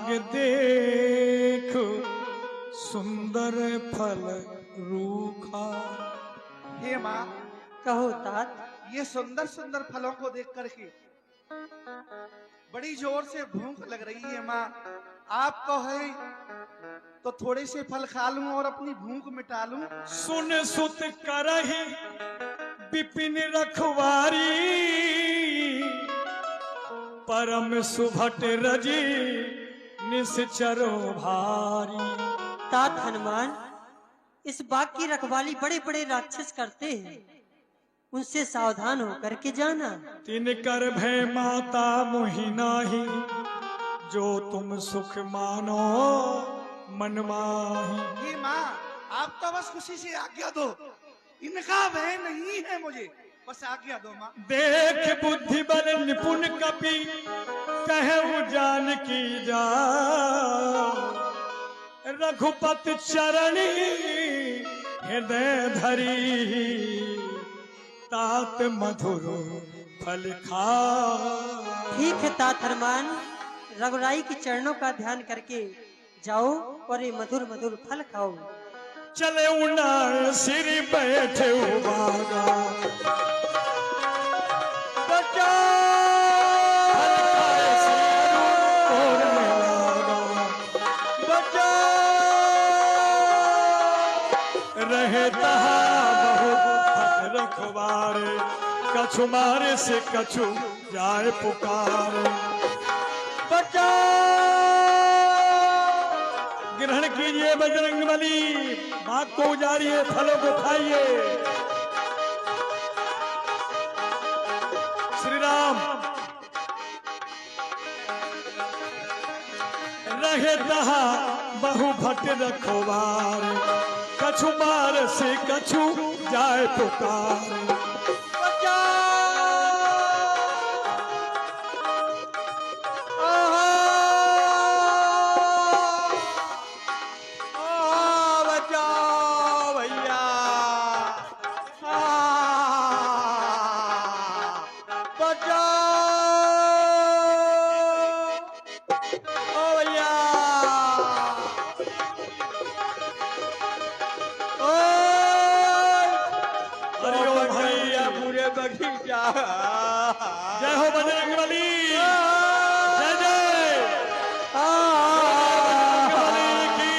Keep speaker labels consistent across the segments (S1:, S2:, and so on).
S1: बाग देख सुंदर फल रूखा।
S2: हे माँ,
S3: कहो तात।
S2: ये सुंदर सुंदर फलों को देख करके बड़ी जोर से भूख लग रही है माँ। आप कहे तो थोड़े से फल खा लूं और अपनी भूख मिटा लूं।
S1: सुन सुत करहि विपिन रखवारी, परम सुभट रजी निश्चरो भारी।
S3: तात हनुमान, इस बाग की रखवाली बड़े बड़े राक्षस करते हैं, उनसे सावधान होकर के जाना।
S1: तिन कर भय माता मोहि नाही, जो तुम सुख मानो मन माही।
S2: हे माँ, आप तो बस खुशी से आज्ञा दो, इनका भय नहीं है मुझे, बस आज्ञा दो माँ।
S1: देख बुद्धि बल निपुण कपि, कहु जान की जा। रघुपति चरणी हृदय धरी, तात मधुर फल खा।
S3: ठीक है तात हनुमान, रघुराई की चरणों का ध्यान करके जाओ और ये मधुर मधुर फल खाओ।
S1: चले उना सिर बैठे बागा, बचा फल खाए सिर और में लागा। बचा रहे तहा बहु भट रखवारे, कछु मारे से कछु जाए पुकारे। बचा ग्रहण कीजिए बजरंगबली, भाग को उजाड़िए, फलों को खाइए। श्री राम। रहे तहा बहु भट रखवारे, कछु मार से कछु जाए पुकारे। जय हो बजरंगबली, जय जय बजरंगबली की।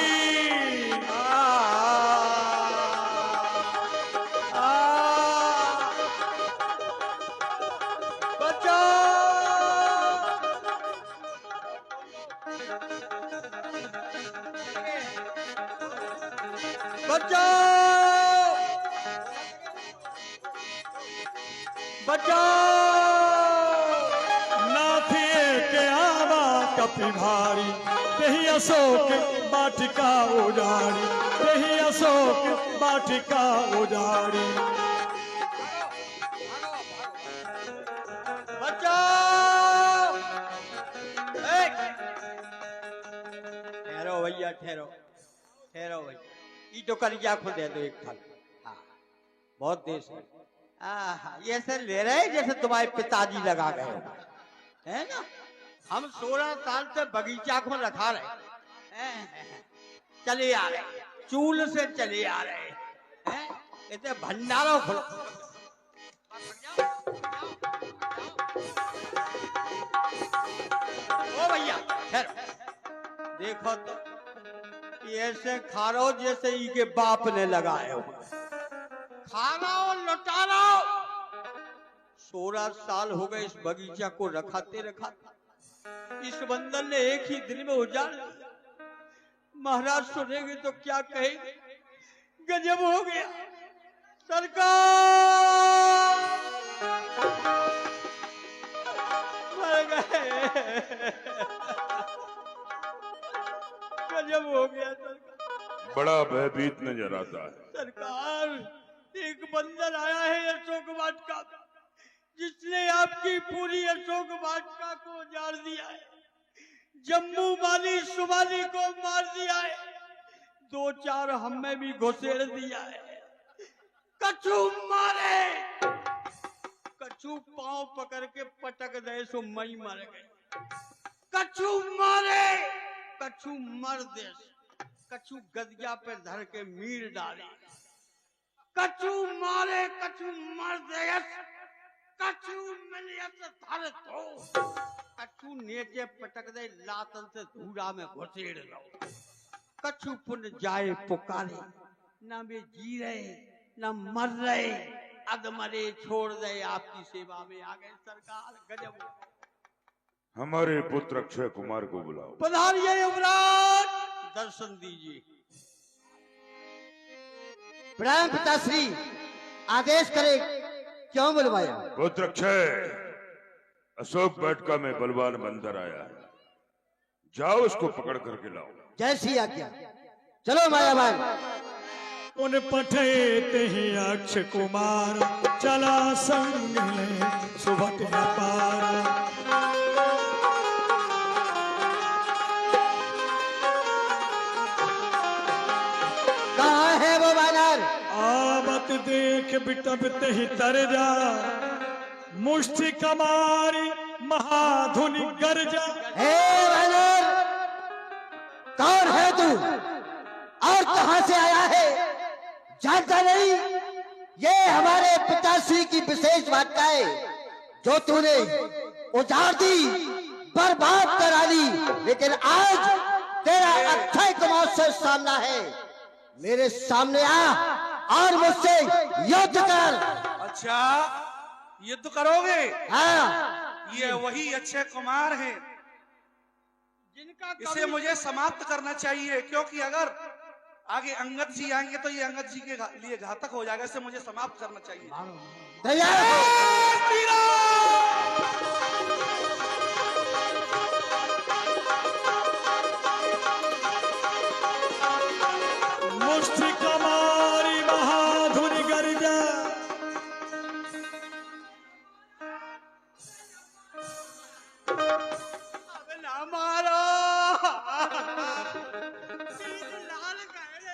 S1: बचा बचा कपि भारी, तेहि अशोक बाटिका उजाड़ी। तेहि अशोक बाटिका उजाड़ी।
S4: ठहरो भैया, ठहरो ठहरो भैया, ये तो कलिया को दे दो एक फल। हाँ, बहुत देर से ये ऐसे ले रहे जैसे तुम्हारे पिताजी लगा गए हो, है ना। हम 16 साल से बगीचा को रखा रहे, चले आ रहे, चूल से चले आ रहे हैं, इतने भंडारों खुलो। ओ भैया देखो तो, ये ऐसे खा रहो जैसे ई के बाप ने लगाए हो। खा रहो, लुटा रहो। 16 साल हो गए इस बगीचा को रखाते रखाते, इस बंदर ने एक ही दिन में उजाड़ दिया। महाराज सुनेंगे तो क्या कहेंगे, गजब हो गया। सरकार मर गए, गजब हो गया सरकार।
S5: बड़ा भयभीत नजर आता है।
S4: सरकार, एक बंदर आया है अशोक वाटिका, जिसने आपकी पूरी अशोक वाटिका को उजाड़ दिया है। जम्मू वाली सुवाली को मार दिया है, 2-4 हमें भी घुसेड़ दिया है। कछु मारे, कछु पांव पकड़ के पटक दे सो मई मर गए। कछु मारे, कछु मर देश, कछु गदिया पे धर के मीर डाले, कछु मारे कछु मर देश, कछु मिलियत धर दो, कछु नीचे पटक दे लातन से धूरा में घुसेड़ लो, कछु पुन जाए पुकारे, ना वे जी रहे ना मर रहे, अधमरे छोड़ दे आपकी सेवा में आ गए सरकार। गजब।
S5: हमारे पुत्र अक्षय कुमार को बुलाओ।
S4: पधारिए युवराज, दर्शन दीजिए।
S6: प्रणाम पिताश्री, आदेश करे, क्यों बुलवाया?
S5: पुत्र अक्षय, अशोक बैठका में बलवान बंदर आया है, जाओ उसको पकड़ करके लाओ।
S6: जैसी आज्ञा। चलो मायावान।
S1: उन पठे ही अक्षय कुमार चला संग ले सुभट पारा।
S6: कहाँ है वो वानर?
S1: आवत देख बिटबते ही तर जा, मुष्टि कमारी महाधुनि गर्जा।
S6: हे वानर, कौन है तू और कहां से आया है? जानता नहीं, ये हमारे पिताश्री की विशेष वार्ता है जो तूने उजाड़ दी, बर्बाद करा दी, लेकिन आज तेरा अक्षय कुमार से सामना है। मेरे सामने आ और मुझसे युद्ध कर।
S2: अच्छा, युद्ध करोगे?
S6: हाँ।
S2: ये वही अक्षय कुमार है,
S4: जिनका
S2: इसे मुझे समाप्त करना चाहिए, क्योंकि अगर आगे अंगद जी आएंगे तो ये अंगद जी के लिए घातक हो जाएगा। इसे मुझे समाप्त करना चाहिए।
S6: तैयार हो?
S1: मुष्टि कमारी महाधुनि गर्जा।
S4: अब ना मारो, लाल गए।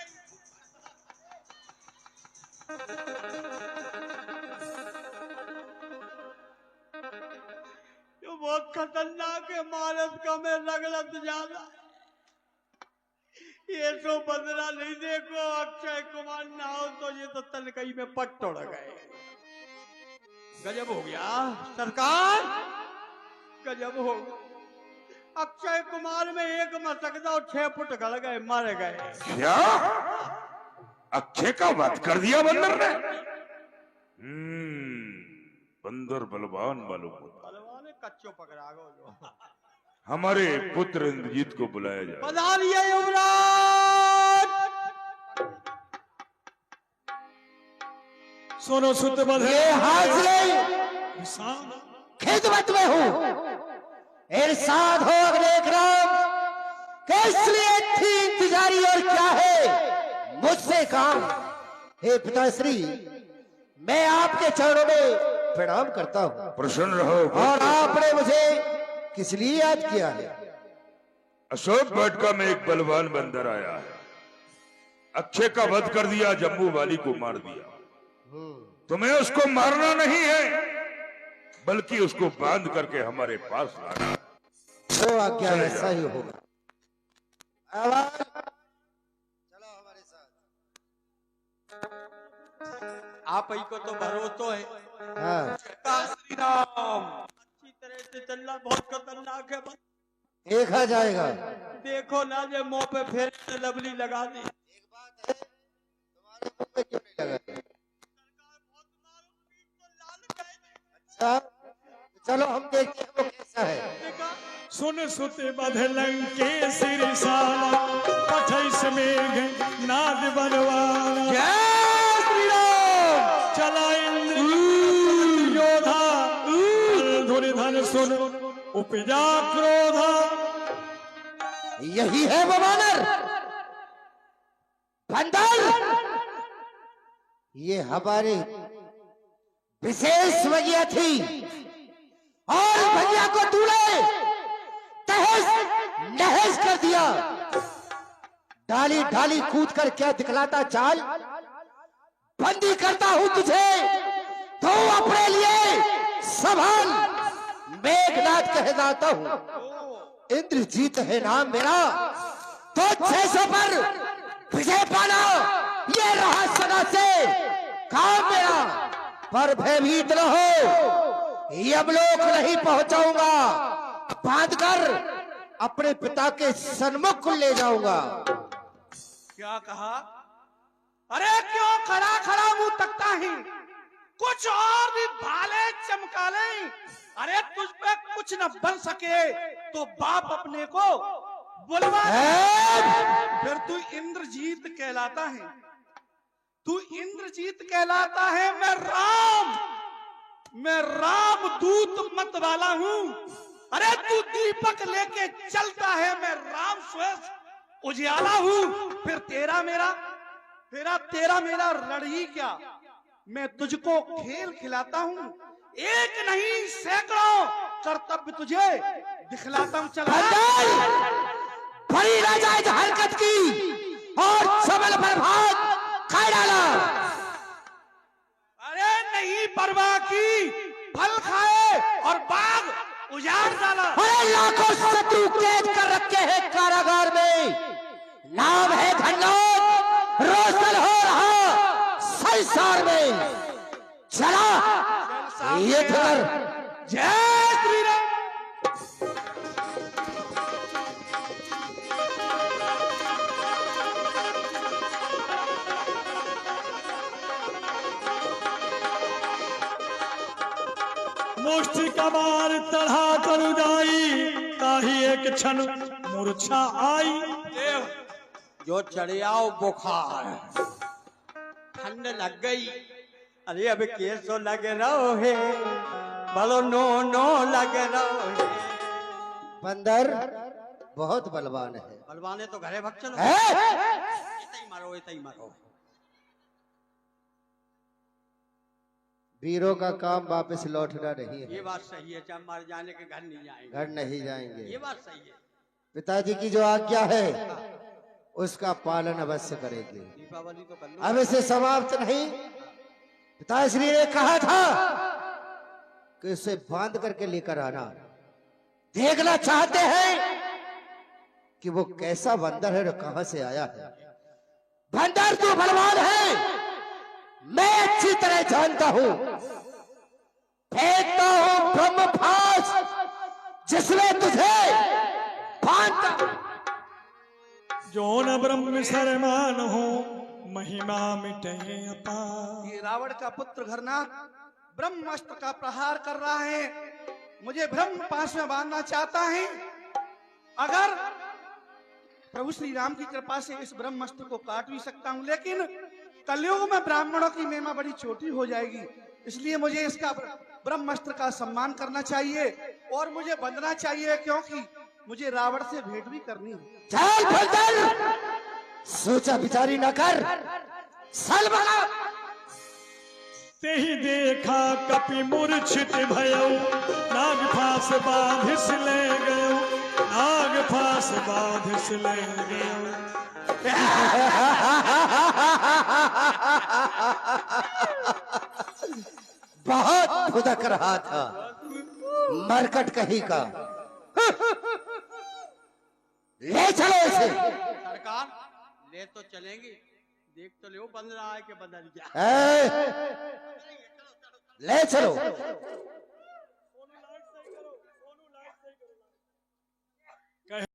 S4: ये बहुत खतरनाक है, मारत का में रगड़त ज्यादा। ये तो बदला नहीं, देखो अक्षय कुमार ना हो तो ये तो तनकई में पट तोड़ गए। गजब हो गया सरकार, गजब हो गया। अक्षय कुमार में एक मसकदा और 6 फुट गड़ गए, मर गए।
S5: क्या? अक्षय का वध कर दिया बंदर ने? बंदर बलवान मालूम होता।
S4: बलवान ने कच्चो पकड़ा गो जो।
S5: हमारे पुत्र इंद्रजीत को बुलाया जाए।
S4: पधारिए युवराज।
S1: सुनो सुत बधे
S6: ये हाजिर
S1: इंसान।
S6: खिदमत में हूँ। इरशाद हो अगले इकराम, किस लिए थी इंतजारी और क्या है मुझसे काम? हे पिताश्री, मैं आपके चरणों में प्रणाम करता हूँ।
S5: प्रसन्न रहो।
S6: और आपने मुझे किस लिए याद किया है?
S5: अशोक बैठका में एक बलवान बंदर आया है, अक्षय का वध कर दिया, जम्बू वाली को मार दिया। तुम्हें उसको मारना नहीं है, बल्कि उसको बांध करके हमारे पास लाना है।
S6: तो आज्ञा ऐसा ही होगा। आवाज। चलो हमारे साथ।
S4: आप ही को तो भरोसा है।
S6: हाँ।
S2: श्री राम।
S4: अच्छी तरह से चलना बहुत खतरनाक है।
S6: देखा जाएगा।
S4: देखो ना, जे मुंह पे फिर से लवली लगा दी।
S6: एक बात है, तुम्हारे मुंह पे क्यों नहीं लगा?
S4: सरकार बहुत मारो, पीठ तो लाल गए।
S6: अच्छा, चलो हम देखते हैं वो कैसा है।
S4: देखा?
S1: सुन सुत बधे लंके सिरसाला, पठैस मेघ नाद बनवाना।
S6: जय श्री राम।
S1: चला इंद्र योधा, धुनि धन सुन उपजा क्रोधा।
S6: यही है वो वानर बंदर। ये हमारे विशेष वजह थी और भैया को तूने तहस नहस कर दिया। ढाली ढाली कूद कर क्या दिखलाता चाल? बंदी करता हूं तुझे, तो अपने लिए संभाल। मेघनाथ कहलाता हूं, इंद्रजीत है नाम मेरा, तो 600 पर विजय पाना ये रहा सदा से काम मेरा। पर भयभीत न हो, यमलोक नहीं पहुंचाऊंगा, बांधकर अपने पिता के सन्मुख ले जाऊंगा।
S2: क्या कहा? अरे क्यों खड़ा खड़ा मुंह तकता है? कुछ और भी भाले चमका ले। अरे तुझ पे कुछ न बन सके तो बाप अपने को बुलवा दे। फिर तू इंद्रजीत कहलाता है, तू इंद्रजीत कहलाता है। मैं राम दूत मत वाला हूँ। अरे तू दीपक लेके चलता है, मैं राम स्वयं उजियाला हूँ। फिर तेरा मेरा लड़ही क्या? मैं तुझको खेल खिलाता हूँ, एक नहीं सैकड़ों कर्तव्य तुझे दिखलाता हूँ। चला
S6: बड़ी नाजायज हरकत की और सबल बर्बाद खा डाला।
S2: अरे नहीं परवाह की, फल खाए और बाग उजाड़ डाला।
S6: अरे लाखों शत्रु कैद कर रखे हैं कारागार में, नाम है धन्यवाद रोशन हो रहा संसार में। चला ये धर।
S2: जय श्री राम।
S1: मुष्टि कमार तढ़ा कर जाई, ताही एक क्षण मूर्छा आई।
S4: जो चढ़ आओ बुखार, ठंड लग गई। अरे अब कैसो लग रहो है, बोलो नो नो लग रहो है।
S6: बंदर बहुत बलवान है।
S4: बलवाने तो घरे भग चलो,
S6: है?
S4: ऐसे ही मारो।
S6: वीरों का काम वापस लौटना नहीं
S4: ये
S6: है।
S4: बात सही है, चाहे मार जाने के घर नहीं जाएंगे।
S6: घर नहीं जाएंगे।
S4: ये बात सही है।
S6: पिताजी की जो आज्ञा है उसका पालन अवश्य करेंगे।
S4: दीपावली तो कर लो।
S6: अब इसे समाप्त नहीं, पिताश्री ने कहा था कि इसे बांध करके लेकर आना। देखना चाहते हैं कि वो कैसा बंदर है और कहां से आया है। बंदर तो बलवान है, मैं अच्छी तरह जानता हूं। फेंकता हूं ब्रह्मफास जिसमें तुझे बांधता।
S1: जो न ब्रह्म शर्मान हो, महिमा मिटे अपार।
S2: ये रावण का पुत्र घरनाथ ब्रह्मास्त्र का प्रहार कर रहा है, मुझे ब्रह्म पास में बांधना चाहता है। अगर प्रभु श्री राम की कृपा से इस ब्रह्मास्त्र को काट भी सकता हूं, लेकिन कलयुग में ब्राह्मणों की महिमा बड़ी छोटी हो जाएगी। इसलिए मुझे इसका ब्रह्मास्त्र का सम्मान करना चाहिए और मुझे बंधना चाहिए, क्योंकि मुझे रावण से भेंट भी करनी है।
S6: चल बंदर, सोचा विचारी न कर, सल बना।
S1: ते ही देखा कपि मूर्छित भयो, नाग फास बाधिस ले गयो, नाग फास बाधिस ले गयो।
S6: बहुत फुदक रहा था मरकट कहीं का। ले चलो इसे।
S4: सरकार ले तो चलेंगे, देख तो लो बंद रहा है कि बदल गया।
S6: ले चलो।